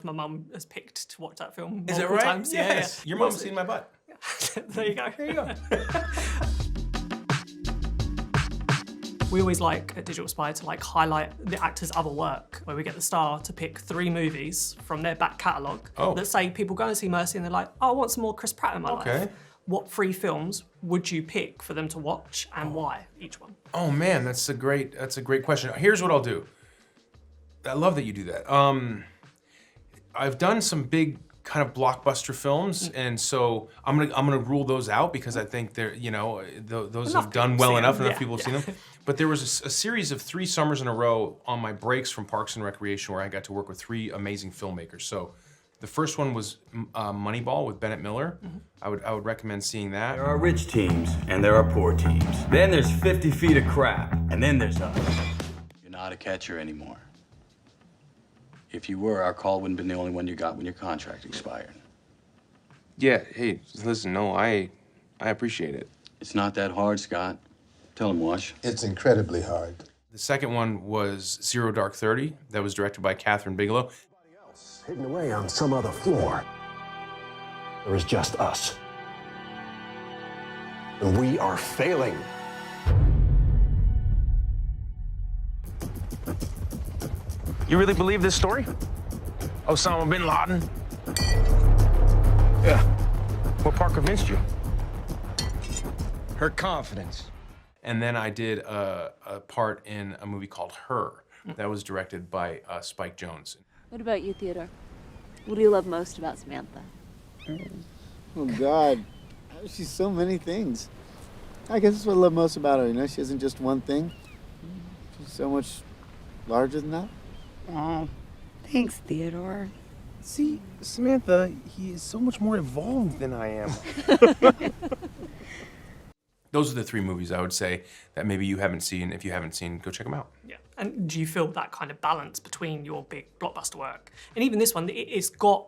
My mum has picked to watch that film Is it multiple right? times. Yes. Yeah. Your mom's seen my butt. There you go. There you go. We always like at Digital Spy to like highlight the actor's other work, where we get the star to pick 3 movies from their back catalogue that say people go and see Mercy and they're like, oh, I want some more Chris Pratt in my life. What 3 films would you pick for them to watch and why, each one? Oh man, that's a great question. Here's what I'll do. I love that you do that. I've done some big kind of blockbuster films, and so I'm gonna rule those out because I think they're, you know, those have done well enough. Enough people have seen them. But there was a series of 3 summers in a row on my breaks from Parks and Recreation where I got to work with 3 amazing filmmakers. So the first one was Moneyball with Bennett Miller. I would recommend seeing that. There are rich teams and there are poor teams. Then there's 50 feet of crap, and then there's us. You're not a catcher anymore. If you were, our call wouldn't have been the only one you got when your contract expired. Yeah, hey, listen, no, I appreciate it. It's not that hard, Scott. Tell him, Wash. It's incredibly hard. The second one was Zero Dark 30. That was directed by Catherine Bigelow. Hidden away on some other floor. There is just us. And we are failing. You really believe this story? Osama bin Laden? Yeah. What part convinced you? Her confidence. And then I did a part in a movie called Her that was directed by Spike Jonze. What about you, Theodore? What do you love most about Samantha? Oh, God. She's so many things. I guess that's what I love most about her, you know? She isn't just one thing. She's so much larger than that. Oh, thanks, Theodore. See, Samantha, he is so much more evolved than I am. Those are the 3 movies I would say that maybe you haven't seen. If you haven't seen, go check them out. Yeah, and do you feel that kind of balance between your big blockbuster work and even this one? It's got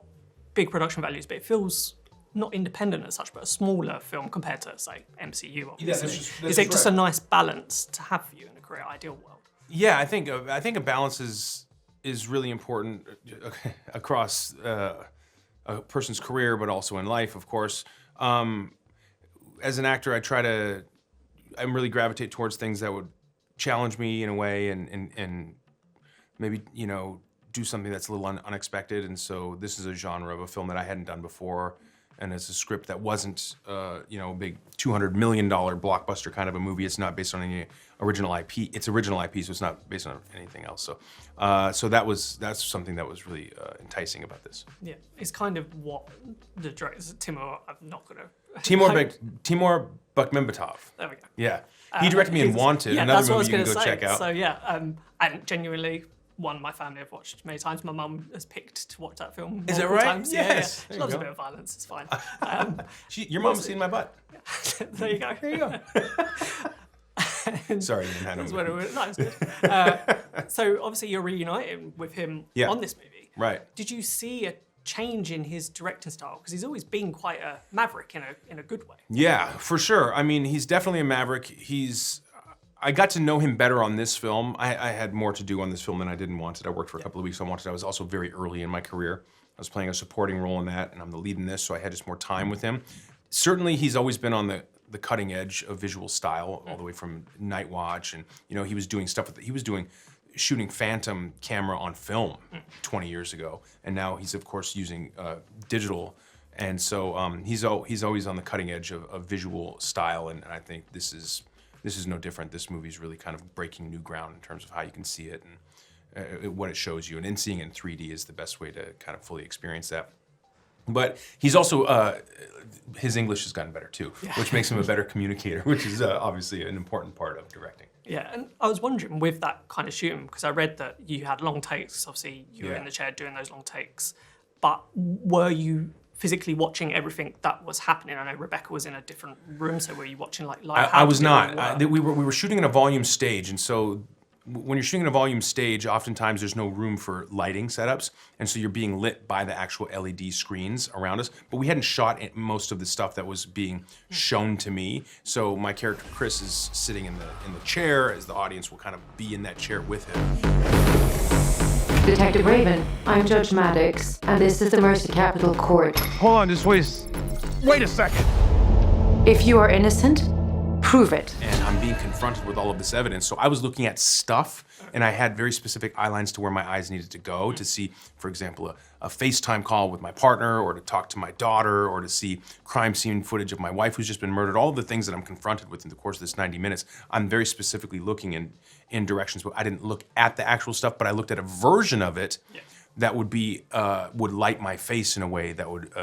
big production values, but it feels not independent as such, but a smaller film compared to, say, MCU. Obviously. Yeah, is it just a nice balance to have for you in a great ideal world? Yeah, I think a balance is really important across a person's career, but also in life, of course. As an actor, I really gravitate towards things that would challenge me in a way and maybe, you know, do something that's a little unexpected. And so this is a genre of a film that I hadn't done before. And it's a script that wasn't, you know, a big $200 million blockbuster kind of a movie. It's not based on any original IP. It's original IP, so it's not based on anything else. So, that's something that was really enticing about this. Yeah, it's kind of what the director Timur. I'm not gonna. Timur Bekmambetov. There we go. Yeah, he directed me in Wanted, another movie you can go check out. So yeah, and genuinely. One my family have watched many times. My mum has picked to watch that film multiple Is it right? times. Yes. Yeah. She loves a bit of violence, it's fine. Your mom's seen my butt. There you go. There you go. Sorry, you didn't have No, it's good. So obviously you're reuniting with him on this movie. Right. Did you see a change in his directing style? Because he's always been quite a maverick in a good way. Yeah, for sure. I mean, he's definitely a maverick. I got to know him better on this film. I had more to do on this film than I did in Wanted. I worked for a couple of weeks on Wanted. I was also very early in my career. I was playing a supporting role in that, and I'm the lead in this, so I had just more time with him. Certainly, he's always been on the cutting edge of visual style, all the way from Night Watch, and you know, he was doing stuff he was shooting Phantom camera on film 20 years ago, and now he's of course using digital. And so he's always on the cutting edge of visual style, and I think this is no different. This movie's really kind of breaking new ground in terms of how you can see it and what it shows you. And in seeing it in 3D is the best way to kind of fully experience that. But he's also, his English has gotten better too, which makes him a better communicator, which is obviously an important part of directing. Yeah, and I was wondering with that kind of shooting, because I read that you had long takes, obviously you were in the chair doing those long takes, but were you physically watching everything that was happening? I know Rebecca was in a different room, so were you watching like live? I was not. We were shooting in a volume stage, and so when you're shooting in a volume stage, oftentimes there's no room for lighting setups, and so you're being lit by the actual LED screens around us. But we hadn't shot most of the stuff that was being shown to me. So my character Chris is sitting in the chair, as the audience will kind of be in that chair with him. Detective Raven, I'm Judge Maddox, and this is the Mercy Capital Court. Hold on, just wait a second. If you are innocent, prove it. And I'm being confronted with all of this evidence. So I was looking at stuff, and I had very specific eye lines to where my eyes needed to go to see, for example, a FaceTime call with my partner, or to talk to my daughter, or to see crime scene footage of my wife who's just been murdered. All of the things that I'm confronted with in the course of this 90 minutes, I'm very specifically looking in directions. But I didn't look at the actual stuff, but I looked at a version of it that would be would light my face in a way that would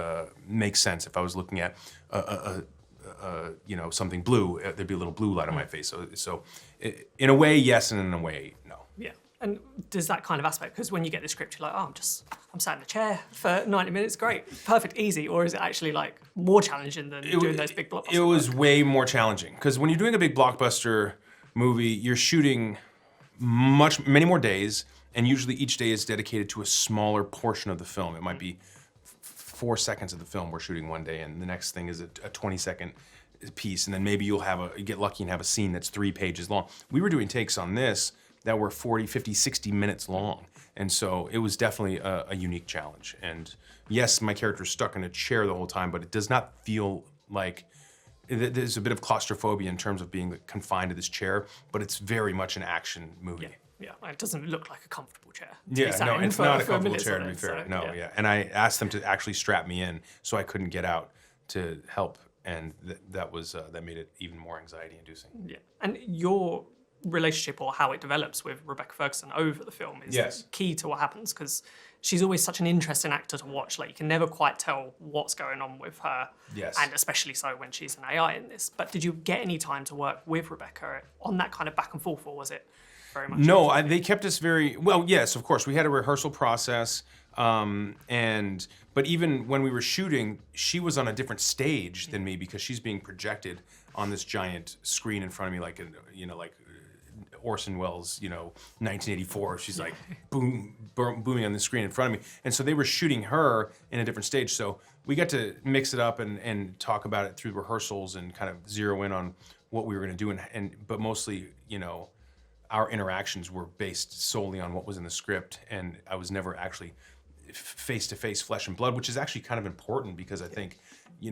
make sense. If I was looking at you know, something blue, there'd be a little blue light on my face. So in a way, yes, and in a way, no. Yeah. And does that kind of aspect, because when you get the script, you're like, oh, I'm sat in a chair for 90 minutes, great, perfect, easy, or is it actually like more challenging than doing those big blockbusters? It was way more challenging, because when you're doing a big blockbuster movie, you're shooting many more days, and usually each day is dedicated to a smaller portion of the film. It might be 4 seconds of the film we're shooting one day, and the next thing is a 20-second piece, and then maybe you get lucky and have a scene that's 3 pages long. We were doing takes on this that were 40, 50, 60 minutes long, and so it was definitely a unique challenge. And yes, my character's stuck in a chair the whole time, but it does not feel like there's a bit of claustrophobia in terms of being confined to this chair, but it's very much an action movie. Yeah, it doesn't look like a comfortable chair. Yeah, no, it's not a comfortable chair, to be fair. So, no, yeah. And I asked them to actually strap me in so I couldn't get out to help, and that made it even more anxiety-inducing. Yeah, and your relationship, or how it develops with Rebecca Ferguson over the film, is key to what happens, because she's always such an interesting actor to watch. Like, you can never quite tell what's going on with her. Yes. And especially so when she's an AI in this. But did you get any time to work with Rebecca on that kind of back and forth, or was it very much? No, they kept us very, well, yes, of course. We had a rehearsal process, but even when we were shooting, she was on a different stage than me, because she's being projected on this giant screen in front of me, like, like Orson Welles, 1984. She's like booming on the screen in front of me. And so they were shooting her in a different stage. So we got to mix it up and talk about it through rehearsals and kind of zero in on what we were going to do. But mostly, our interactions were based solely on what was in the script. And I was never actually face-to-face, flesh and blood, which is actually kind of important, because I think,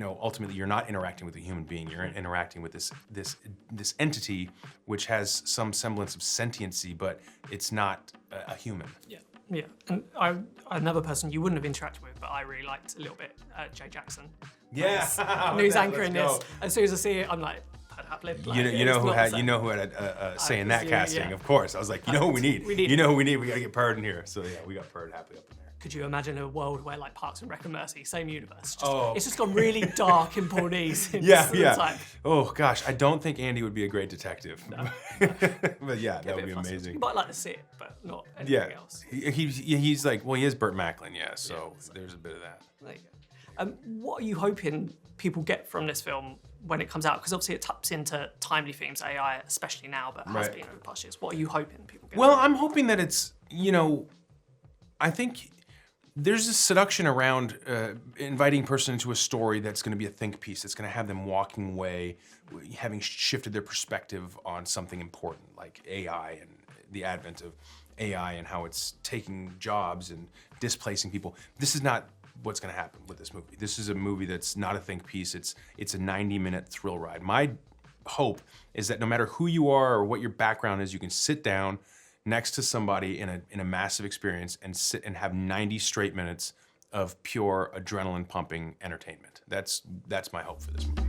ultimately you're not interacting with a human being. You're interacting with this entity which has some semblance of sentiency, but it's not a human. Yeah. And another person you wouldn't have interacted with, but I really liked a little bit, Jay Jackson. Yeah. News anchor in this. As soon as I see it, I'm like, you know who had a say in that casting, of course. I was like, who we need? We gotta get Perd in here. So yeah, we got Perd happily up in there. Could you imagine a world where, like, Parks and Rec and Mercy, same universe? It's just gone really dark in Pawnese. Yeah. Oh gosh, I don't think Andy would be a great detective. No. But yeah, that would be amazing. You might like to see it, but not anything else. He's like, well, he is Burt Macklin, so there's a bit of that. There you go. What are you hoping people get from this film when it comes out? Because obviously it taps into timely themes, AI, especially now, but has been over the past years. What are you hoping people get? Well, I'm hoping that it's, I think there's a seduction around inviting a person into a story that's going to be a think piece, that's going to have them walking away, having shifted their perspective on something important, like AI and the advent of AI and how it's taking jobs and displacing people. This is not what's going to happen with this movie. This is a movie that's not a think piece. It's a 90-minute thrill ride. My hope is that no matter who you are or what your background is, you can sit down next to somebody in a massive experience and sit and have 90 straight minutes of pure adrenaline pumping entertainment. That's my hope for this movie.